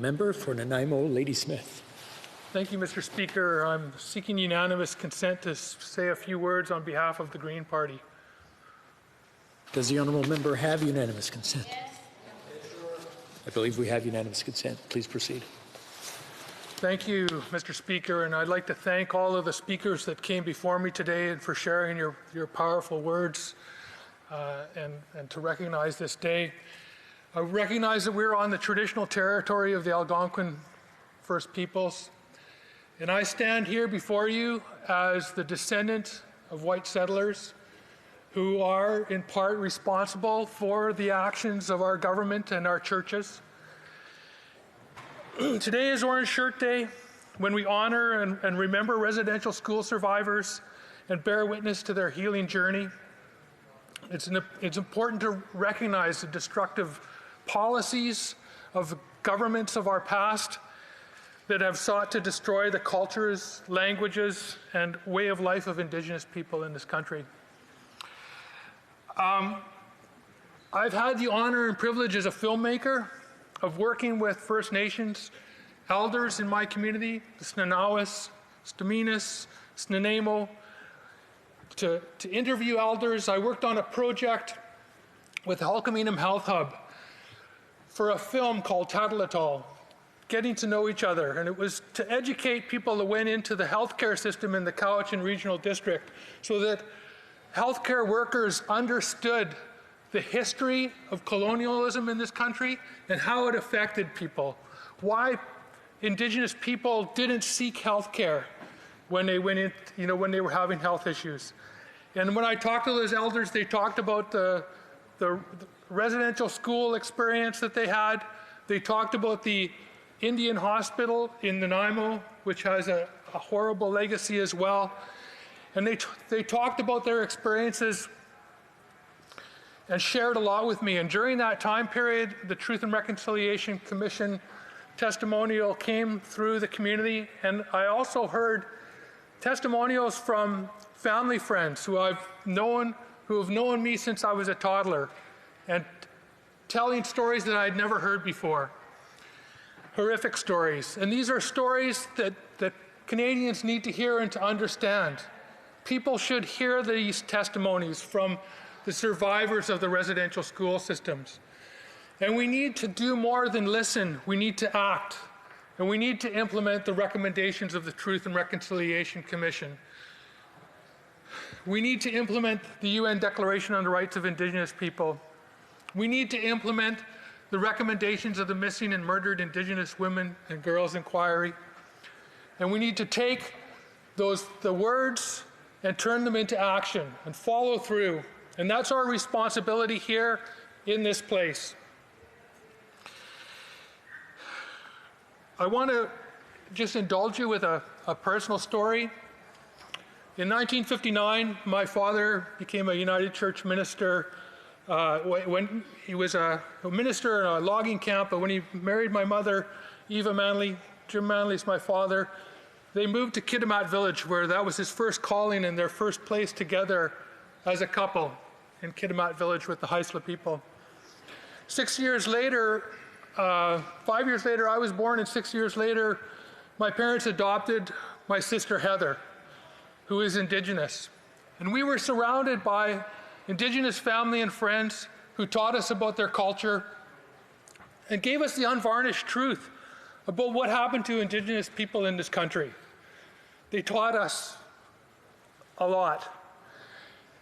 member for Nanaimo, Ladysmith. Thank you, Mr. Speaker. I'm seeking unanimous consent to say a few words on behalf of the Green Party. Does the honourable member have unanimous consent? Yes. I believe we have unanimous consent. Please proceed. Thank you, Mr. Speaker, and I'd like to thank all of the speakers that came before me today and for sharing your powerful words and to recognize this day. I recognize that we're on the traditional territory of the Algonquin First Peoples, and I stand here before you as the descendant of white settlers who are in part responsible for the actions of our government and our churches. Today is Orange Shirt Day, when we honor and remember residential school survivors and bear witness to their healing journey. It's important to recognize the destructive policies of governments of our past that have sought to destroy the cultures, languages, and way of life of Indigenous people in this country. I've had the honor and privilege as a filmmaker of working with First Nations elders in my community, the Snanawas, Staminas, Snuneymuxw, to interview elders. I worked on a project with the Hulkaminum Health Hub for a film called Tatalatal, Getting to Know Each Other, and it was to educate people that went into the healthcare system in the Cowichan Regional District so that healthcare workers understood the history of colonialism in this country and how it affected people, why Indigenous people didn't seek healthcare when they went in, when they were having health issues. And when I talked to those elders, they talked about the residential school experience that they had. They talked about the Indian hospital in Nanaimo, which has a horrible legacy as well. And they talked about their experiences and shared a lot with me. And during that time period, the Truth and Reconciliation Commission testimonial came through the community. And I also heard testimonials from family friends who have known me since I was a toddler, and telling stories that I'd never heard before. Horrific stories. And these are stories that Canadians need to hear and to understand. People should hear these testimonies from the survivors of the residential school systems. And we need to do more than listen. We need to act. And we need to implement the recommendations of the Truth and Reconciliation Commission. We need to implement the UN Declaration on the Rights of Indigenous People. We need to implement the recommendations of the Missing and Murdered Indigenous Women and Girls Inquiry. And we need to take the words and turn them into action and follow through. And that's our responsibility here in this place. I want to just indulge you with a personal story. In 1959, my father became a United Church minister when he was a minister in a logging camp, but when he married my mother, Eva Manley, Jim Manley is my father, they moved to Kitimat Village, where that was his first calling and their first place together as a couple in Kitimat Village with the Haisla people. 6 years later, 5 years later, I was born, and 6 years later, my parents adopted my sister Heather, who is Indigenous. And we were surrounded by Indigenous family and friends who taught us about their culture and gave us the unvarnished truth about what happened to Indigenous people in this country. They taught us a lot.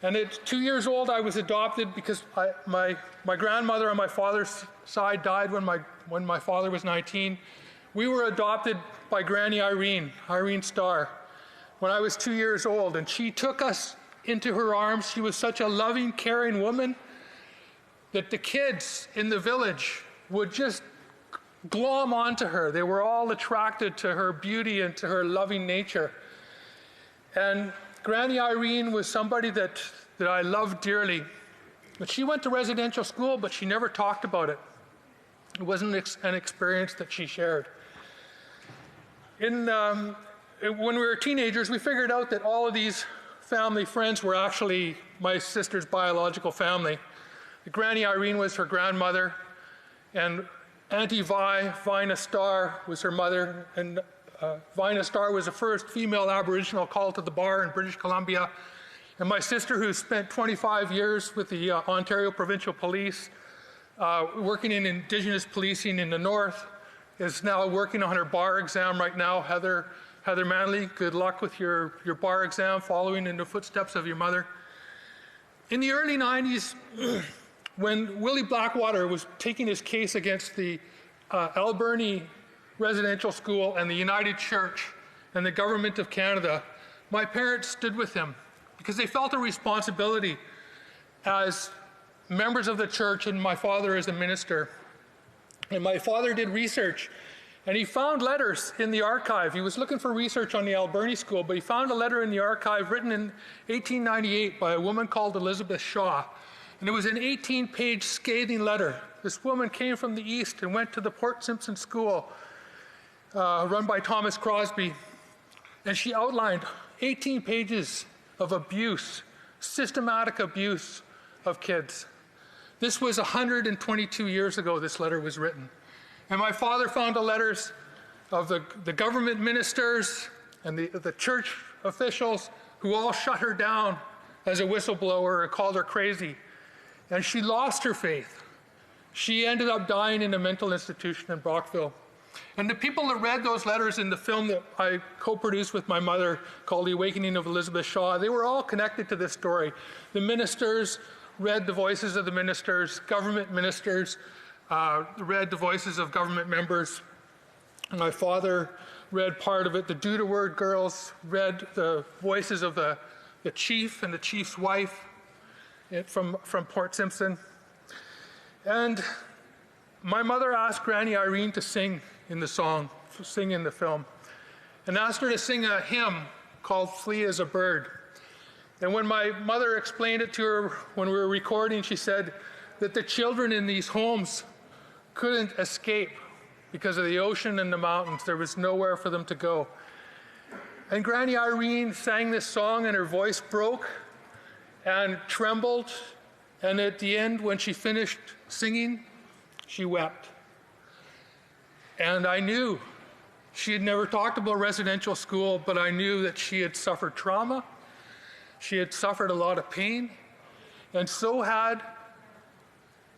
And at 2 years old, I was adopted because my grandmother on my father's side died when my father was 19. We were adopted by Granny Irene Starr, when I was 2 years old, and she took us into her arms. She was such a loving, caring woman that the kids in the village would just glom onto her. They were all attracted to her beauty and to her loving nature. And Granny Irene was somebody that I loved dearly. But she went to residential school, but she never talked about it. It wasn't an experience that she shared. When we were teenagers, we figured out that all of these family friends were actually my sister's biological family. Granny Irene was her grandmother, and Auntie Vina Starr was her mother, and Vina Starr was the first female Aboriginal called to the bar in British Columbia. And my sister, who spent 25 years with the Ontario Provincial Police, working in Indigenous policing in the north, is now working on her bar exam right now. Heather Manley, good luck with your bar exam, following in the footsteps of your mother. In the early 90s, when Willie Blackwater was taking his case against the Alberni Residential School and the United Church and the Government of Canada, my parents stood with him because they felt a responsibility as members of the church and my father as a minister. And my father did research, and he found letters in the archive. He was looking for research on the Alberni School, but he found a letter in the archive written in 1898 by a woman called Elizabeth Shaw. And it was an 18-page scathing letter. This woman came from the east and went to the Port Simpson School, run by Thomas Crosby, and she outlined 18 pages of abuse, systematic abuse of kids. This was 122 years ago this letter was written. And my father found the letters of the government ministers and the church officials who all shut her down as a whistleblower and called her crazy. And she lost her faith. She ended up dying in a mental institution in Brockville. And the people that read those letters in the film that I co-produced with my mother called The Awakening of Elizabeth Shaw, they were all connected to this story. The ministers read the voices of the ministers, government ministers read the voices of government members. And my father read part of it. The Duda Word girls read the voices of the chief and the chief's wife from Port Simpson. And my mother asked Granny Irene to sing in the song, sing in the film, and asked her to sing a hymn called Flee as a Bird. And when my mother explained it to her when we were recording, she said that the children in these homes couldn't escape because of the ocean and the mountains. There was nowhere for them to go. And Granny Irene sang this song and her voice broke and trembled. And at the end, when she finished singing, she wept. And I knew she had never talked about residential school, but I knew that she had suffered trauma. She had suffered a lot of pain, and so had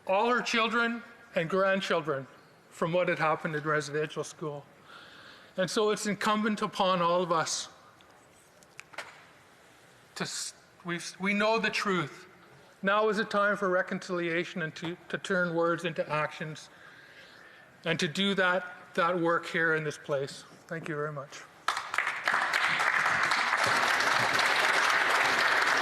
all her children and grandchildren from what had happened in residential school. And so it's incumbent upon all of us we know the truth. Now is a time for reconciliation and to turn words into actions and to do that work here in this place. Thank you very much.